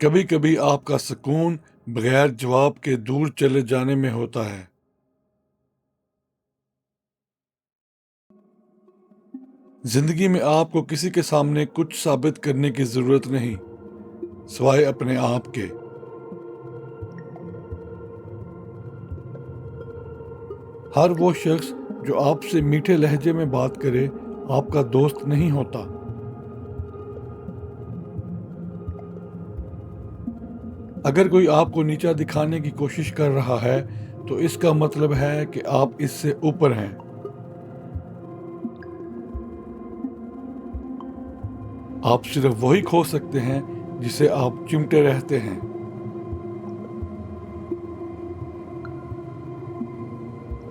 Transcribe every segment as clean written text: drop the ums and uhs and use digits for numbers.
کبھی کبھی آپ کا سکون بغیر جواب کے دور چلے جانے میں ہوتا ہے۔ زندگی میں آپ کو کسی کے سامنے کچھ ثابت کرنے کی ضرورت نہیں، سوائے اپنے آپ کے۔ ہر وہ شخص جو آپ سے میٹھے لہجے میں بات کرے آپ کا دوست نہیں ہوتا۔ اگر کوئی آپ کو نیچا دکھانے کی کوشش کر رہا ہے تو اس کا مطلب ہے کہ آپ اس سے اوپر ہیں۔ آپ صرف وہی کھو سکتے ہیں جسے آپ چمٹے رہتے ہیں۔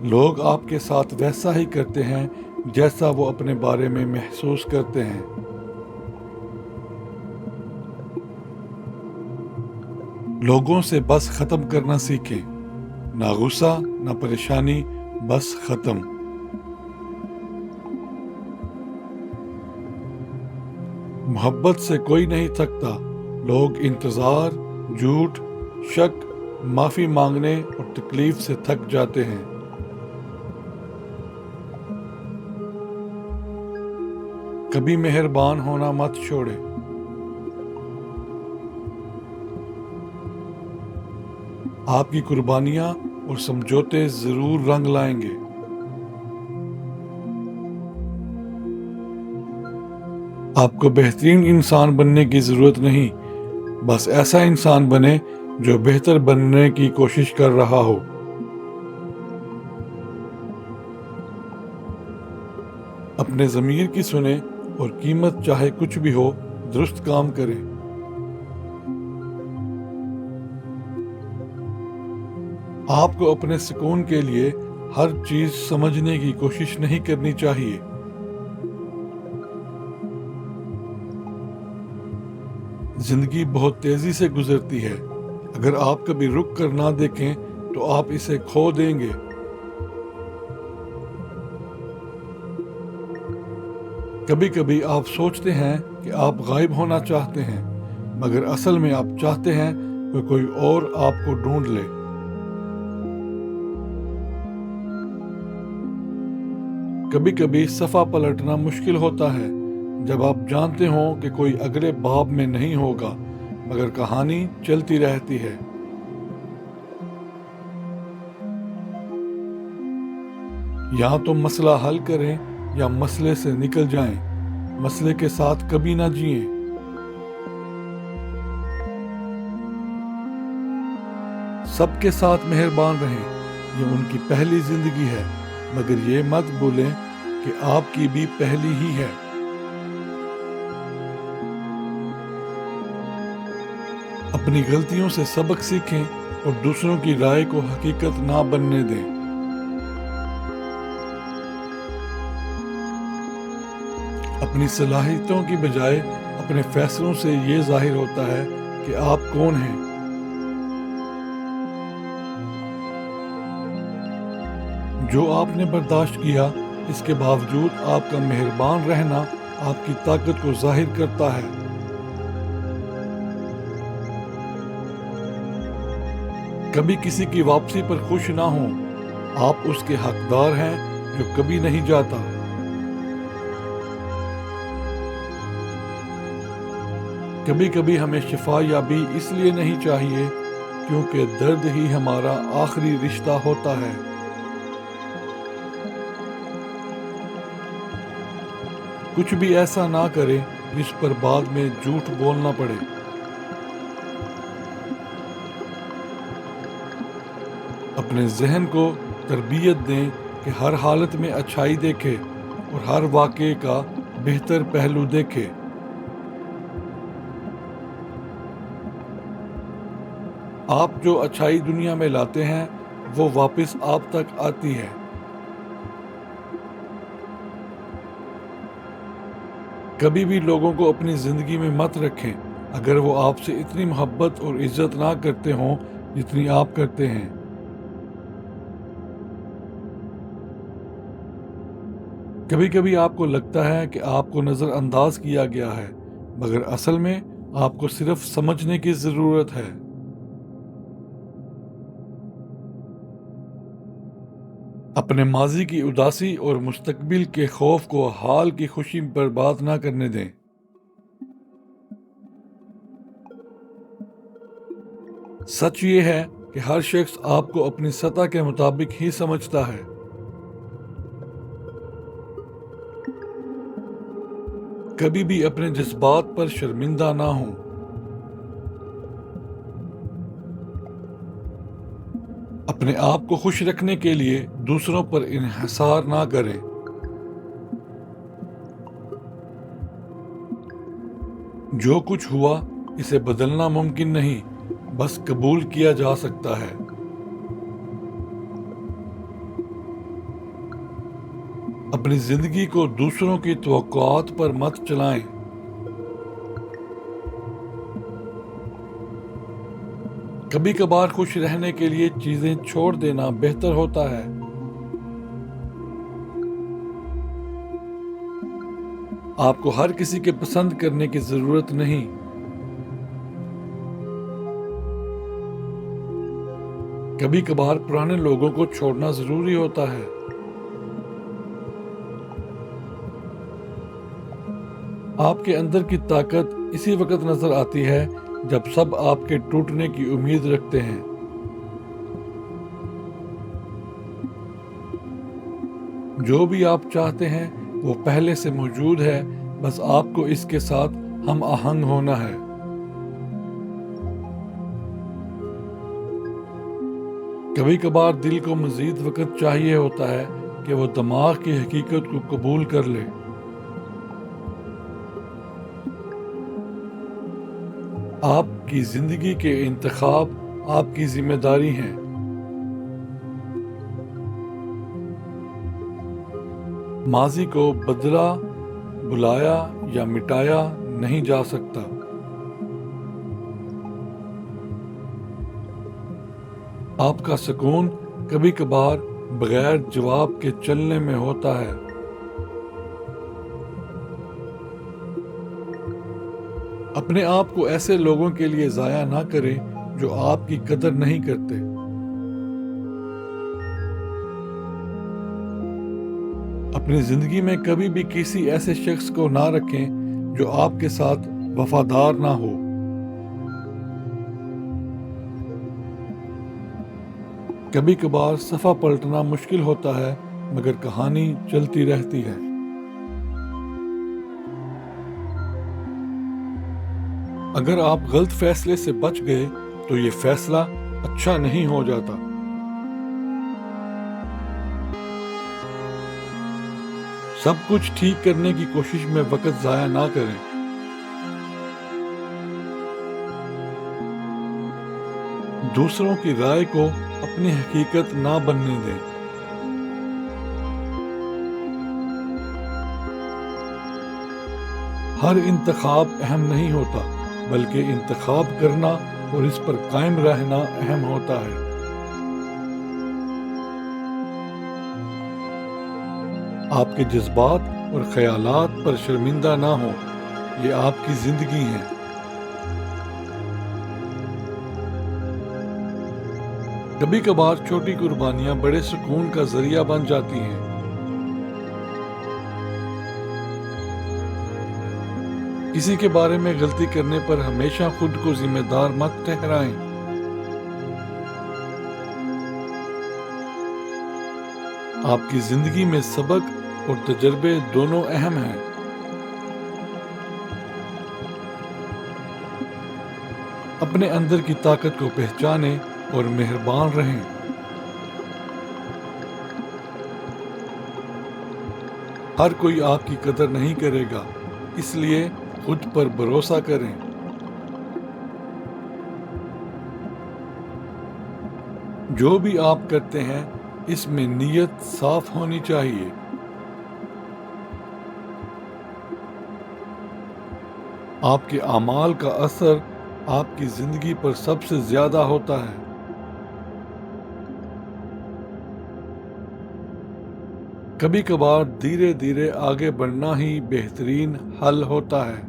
لوگ آپ کے ساتھ ویسا ہی کرتے ہیں جیسا وہ اپنے بارے میں محسوس کرتے ہیں۔ لوگوں سے بس ختم کرنا سیکھیں، نہ غصہ نہ پریشانی، بس ختم۔ محبت سے کوئی نہیں تھکتا، لوگ انتظار، جھوٹ، شک، معافی مانگنے اور تکلیف سے تھک جاتے ہیں۔ کبھی مہربان ہونا مت چھوڑے۔ آپ کی قربانیاں اور سمجھوتے ضرور رنگ لائیں گے۔ آپ کو بہترین انسان بننے کی ضرورت نہیں، بس ایسا انسان بنے جو بہتر بننے کی کوشش کر رہا ہو۔ اپنے ضمیر کی سنیں اور قیمت چاہے کچھ بھی ہو درست کام کریں۔ آپ کو اپنے سکون کے لیے ہر چیز سمجھنے کی کوشش نہیں کرنی چاہیے۔ زندگی بہت تیزی سے گزرتی ہے، اگر آپ کبھی رک کر نہ دیکھیں تو آپ اسے کھو دیں گے۔ کبھی کبھی آپ سوچتے ہیں کہ آپ غائب ہونا چاہتے ہیں، مگر اصل میں آپ چاہتے ہیں کہ کوئی اور آپ کو ڈھونڈ لے۔ کبھی کبھی صفحہ پلٹنا مشکل ہوتا ہے جب آپ جانتے ہوں کہ کوئی اگلے باب میں نہیں ہوگا، مگر کہانی چلتی رہتی ہے۔ یا تو مسئلہ حل کریں یا مسئلے سے نکل جائیں، مسئلے کے ساتھ کبھی نہ جئیں۔ سب کے ساتھ مہربان رہیں، یہ ان کی پہلی زندگی ہے، مگر یہ مت بھولیں کہ آپ کی بھی پہلی ہی ہے۔ اپنی غلطیوں سے سبق سیکھیں اور دوسروں کی رائے کو حقیقت نہ بننے دیں۔ اپنی صلاحیتوں کی بجائے اپنے فیصلوں سے یہ ظاہر ہوتا ہے کہ آپ کون ہیں۔ جو آپ نے برداشت کیا، اس کے باوجود آپ کا مہربان رہنا آپ کی طاقت کو ظاہر کرتا ہے۔ کبھی کسی کی واپسی پر خوش نہ ہوں، آپ اس کے حقدار ہیں جو کبھی نہیں جاتا۔ کبھی کبھی ہمیں شفا یابی اس لیے نہیں چاہیے کیونکہ درد ہی ہمارا آخری رشتہ ہوتا ہے۔ کچھ بھی ایسا نہ کریں جس پر بعد میں جھوٹ بولنا پڑے۔ اپنے ذہن کو تربیت دیں کہ ہر حالت میں اچھائی دیکھے اور ہر واقعے کا بہتر پہلو دیکھے۔ آپ جو اچھائی دنیا میں لاتے ہیں وہ واپس آپ تک آتی ہے۔ کبھی بھی لوگوں کو اپنی زندگی میں مت رکھیں اگر وہ آپ سے اتنی محبت اور عزت نہ کرتے ہوں جتنی آپ کرتے ہیں۔ کبھی کبھی آپ کو لگتا ہے کہ آپ کو نظر انداز کیا گیا ہے، مگر اصل میں آپ کو صرف سمجھنے کی ضرورت ہے۔ اپنے ماضی کی اداسی اور مستقبل کے خوف کو حال کی خوشی برباد نہ کرنے دیں۔ سچ یہ ہے کہ ہر شخص آپ کو اپنی سطح کے مطابق ہی سمجھتا ہے۔ کبھی بھی اپنے جذبات پر شرمندہ نہ ہوں۔ اپنے آپ کو خوش رکھنے کے لیے دوسروں پر انحصار نہ کریں۔ جو کچھ ہوا اسے بدلنا ممکن نہیں، بس قبول کیا جا سکتا ہے۔ اپنی زندگی کو دوسروں کی توقعات پر مت چلائیں۔ کبھی کبھار خوش رہنے کے لیے چیزیں چھوڑ دینا بہتر ہوتا ہے۔ آپ کو ہر کسی کے پسند کرنے کی ضرورت نہیں۔ کبھی کبھار پرانے لوگوں کو چھوڑنا ضروری ہوتا ہے۔ آپ کے اندر کی طاقت اسی وقت نظر آتی ہے جب سب آپ کے ٹوٹنے کی امید رکھتے ہیں۔ جو بھی آپ چاہتے ہیں وہ پہلے سے موجود ہے، بس آپ کو اس کے ساتھ ہم آہنگ ہونا ہے۔ کبھی کبھار دل کو مزید وقت چاہیے ہوتا ہے کہ وہ دماغ کی حقیقت کو قبول کر لے۔ آپ کی زندگی کے انتخاب آپ کی ذمہ داری ہیں۔ ماضی کو بدلا، بلایا یا مٹایا نہیں جا سکتا۔ آپ کا سکون کبھی کبھار بغیر جواب کے چلنے میں ہوتا ہے۔ اپنے آپ کو ایسے لوگوں کے لیے ضائع نہ کریں جو آپ کی قدر نہیں کرتے۔ اپنی زندگی میں کبھی بھی کسی ایسے شخص کو نہ رکھیں جو آپ کے ساتھ وفادار نہ ہو۔ کبھی کبھار صفحہ پلٹنا مشکل ہوتا ہے، مگر کہانی چلتی رہتی ہے۔ اگر آپ غلط فیصلے سے بچ گئے تو یہ فیصلہ اچھا نہیں ہو جاتا۔ سب کچھ ٹھیک کرنے کی کوشش میں وقت ضائع نہ کریں۔ دوسروں کی رائے کو اپنی حقیقت نہ بننے دیں۔ ہر انتخاب اہم نہیں ہوتا، بلکہ انتخاب کرنا اور اس پر قائم رہنا اہم ہوتا ہے۔ آپ کے جذبات اور خیالات پر شرمندہ نہ ہوں، یہ آپ کی زندگی ہے۔ کبھی کبھار چھوٹی قربانیاں بڑے سکون کا ذریعہ بن جاتی ہیں۔ کسی کے بارے میں غلطی کرنے پر ہمیشہ خود کو ذمہ دار مت ٹھہرائیں۔ آپ کی زندگی میں سبق اور تجربے دونوں اہم ہیں۔ اپنے اندر کی طاقت کو پہچانیں اور مہربان رہیں۔ ہر کوئی آپ کی قدر نہیں کرے گا، اس لیے خود پر بھروسہ کریں۔ جو بھی آپ کرتے ہیں اس میں نیت صاف ہونی چاہیے۔ آپ کے اعمال کا اثر آپ کی زندگی پر سب سے زیادہ ہوتا ہے۔ کبھی کبھار دھیرے دھیرے آگے بڑھنا ہی بہترین حل ہوتا ہے۔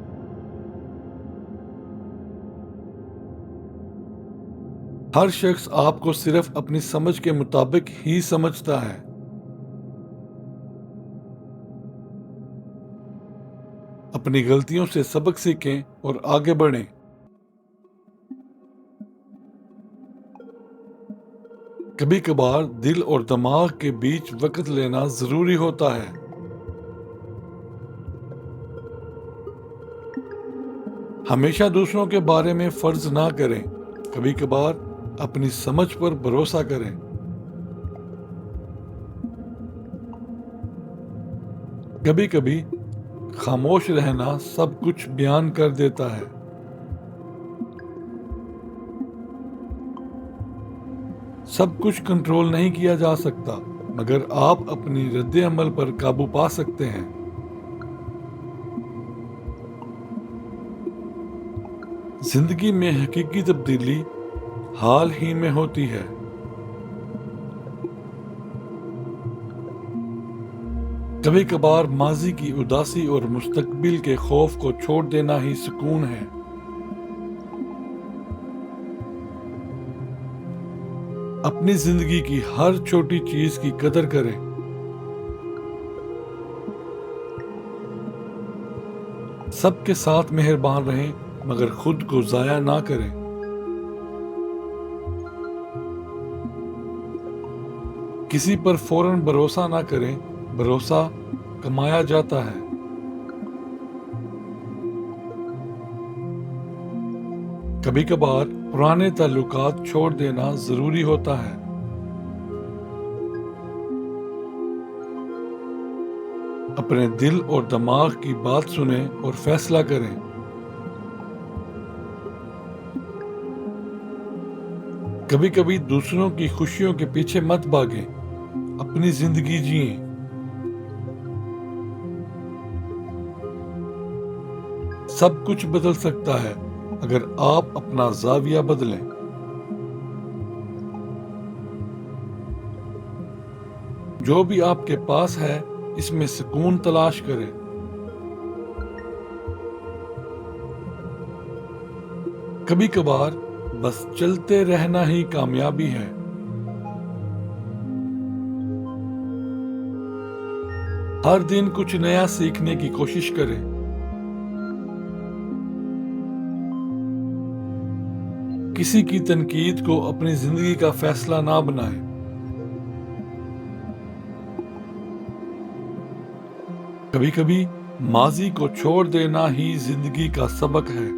ہر شخص آپ کو صرف اپنی سمجھ کے مطابق ہی سمجھتا ہے۔ اپنی غلطیوں سے سبق سیکھیں اور آگے بڑھیں۔ کبھی کبھار دل اور دماغ کے بیچ وقت لینا ضروری ہوتا ہے۔ ہمیشہ دوسروں کے بارے میں فرض نہ کریں، کبھی کبھار اپنی سمجھ پر بھروسہ کریں۔ کبھی کبھی خاموش رہنا سب کچھ بیان کر دیتا ہے۔ سب کچھ کنٹرول نہیں کیا جا سکتا، مگر آپ اپنی رد عمل پر قابو پا سکتے ہیں۔ زندگی میں حقیقی تبدیلی حال ہی میں ہوتی ہے۔ کبھی کبھار ماضی کی اداسی اور مستقبل کے خوف کو چھوڑ دینا ہی سکون ہے۔ اپنی زندگی کی ہر چھوٹی چیز کی قدر کریں۔ سب کے ساتھ مہربان رہیں، مگر خود کو ضائع نہ کریں۔ کسی پر فوراً بھروسہ نہ کریں، بھروسہ کمایا جاتا ہے۔ کبھی کبھار پرانے تعلقات چھوڑ دینا ضروری ہوتا ہے۔ اپنے دل اور دماغ کی بات سنیں اور فیصلہ کریں۔ کبھی کبھی دوسروں کی خوشیوں کے پیچھے مت بھاگیں، اپنی زندگی جئیں۔ سب کچھ بدل سکتا ہے اگر آپ اپنا زاویہ بدلیں۔ جو بھی آپ کے پاس ہے اس میں سکون تلاش کریں۔ کبھی کبھار بس چلتے رہنا ہی کامیابی ہے۔ ہر دن کچھ نیا سیکھنے کی کوشش کریں۔ کسی کی تنقید کو اپنی زندگی کا فیصلہ نہ بنائیں۔ کبھی کبھی ماضی کو چھوڑ دینا ہی زندگی کا سبق ہے۔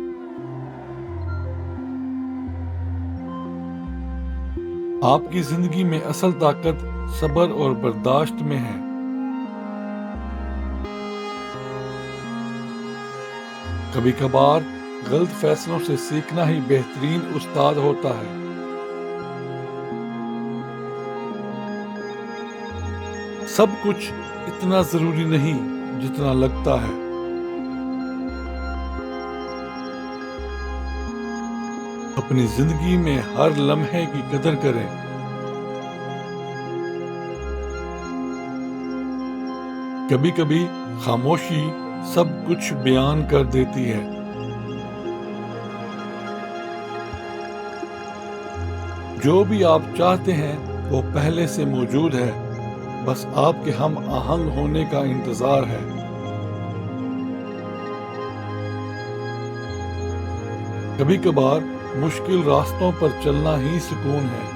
آپ کی زندگی میں اصل طاقت صبر اور برداشت میں ہے۔ کبھی کبھار غلط فیصلوں سے سیکھنا ہی بہترین استاد ہوتا ہے۔ سب کچھ اتنا ضروری نہیں جتنا لگتا ہے۔ اپنی زندگی میں ہر لمحے کی قدر کریں۔ کبھی کبھی خاموشی سب کچھ بیان کر دیتی ہے۔ جو بھی آپ چاہتے ہیں وہ پہلے سے موجود ہے، بس آپ کے ہم آہنگ ہونے کا انتظار ہے۔ کبھی کبھار مشکل راستوں پر چلنا ہی سکون ہے۔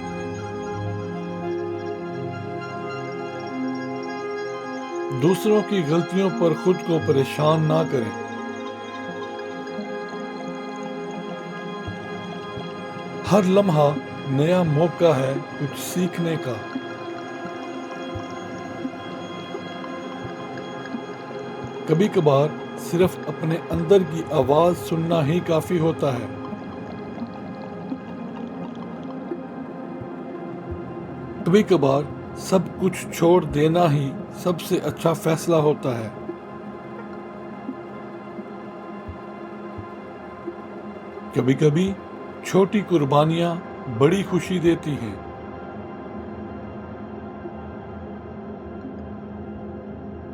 دوسروں کی غلطیوں پر خود کو پریشان نہ کریں۔ ہر لمحہ نیا موقع ہے کچھ سیکھنے کا۔ کبھی کبھار صرف اپنے اندر کی آواز سننا ہی کافی ہوتا ہے۔ کبھی کبھار سب کچھ چھوڑ دینا ہی سب سے اچھا فیصلہ ہوتا ہے۔ کبھی کبھی چھوٹی قربانیاں بڑی خوشی دیتی ہیں۔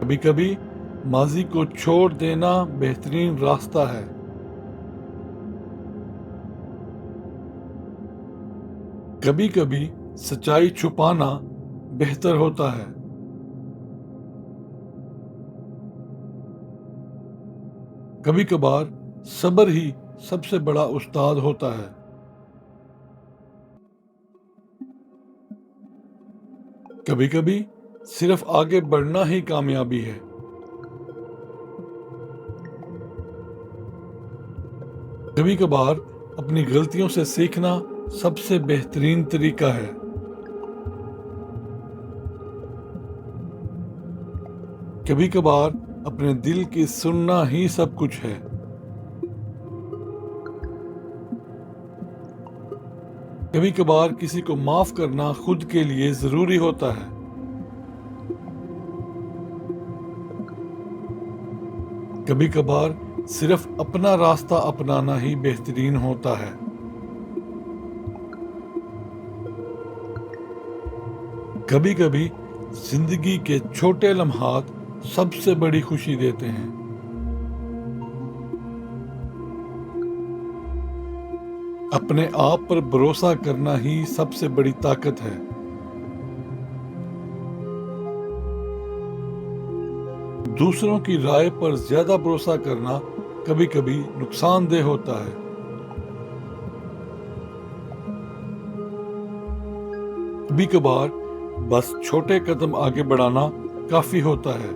کبھی کبھی ماضی کو چھوڑ دینا بہترین راستہ ہے۔ کبھی کبھی سچائی چھپانا بہتر ہوتا ہے۔ کبھی کبھار صبر ہی سب سے بڑا استاد ہوتا ہے۔ کبھی کبھی صرف آگے بڑھنا ہی کامیابی ہے۔ کبھی کبھار اپنی غلطیوں سے سیکھنا سب سے بہترین طریقہ ہے۔ کبھی کبھار اپنے دل کی سننا ہی سب کچھ ہے۔ کبھی کبھار کسی کو معاف کرنا خود کے لیے ضروری ہوتا ہے۔ کبھی کبھار صرف اپنا راستہ اپنانا ہی بہترین ہوتا ہے۔ کبھی کبھی زندگی کے چھوٹے لمحات سب سے بڑی خوشی دیتے ہیں۔ اپنے آپ پر بھروسہ کرنا ہی سب سے بڑی طاقت ہے۔ دوسروں کی رائے پر زیادہ بھروسہ کرنا کبھی کبھی نقصان دہ ہوتا ہے۔ کبھی کبھار بس چھوٹے قدم آگے بڑھانا کافی ہوتا ہے۔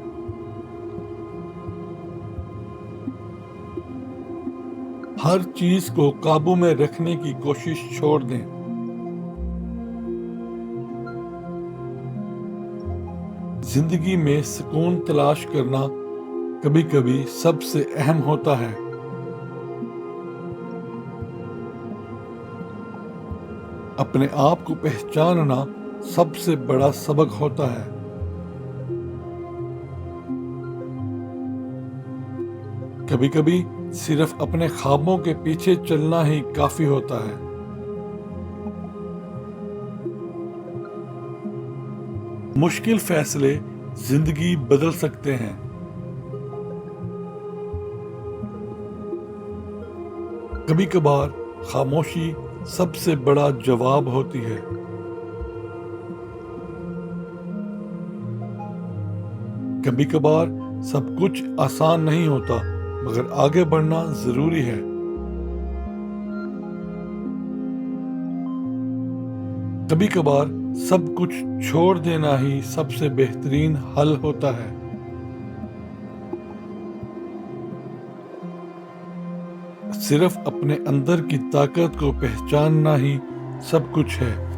ہر چیز کو قابو میں رکھنے کی کوشش چھوڑ دیں۔ زندگی میں سکون تلاش کرنا کبھی کبھی سب سے اہم ہوتا ہے۔ اپنے آپ کو پہچاننا سب سے بڑا سبق ہوتا ہے۔ کبھی کبھی صرف اپنے خوابوں کے پیچھے چلنا ہی کافی ہوتا ہے۔ مشکل فیصلے زندگی بدل سکتے ہیں۔ کبھی کبھار خاموشی سب سے بڑا جواب ہوتی ہے۔ کبھی کبھار سب کچھ آسان نہیں ہوتا، مگر آگے بڑھنا ضروری ہے۔ کبھی کبھار سب کچھ چھوڑ دینا ہی سب سے بہترین حل ہوتا ہے۔ صرف اپنے اندر کی طاقت کو پہچاننا ہی سب کچھ ہے۔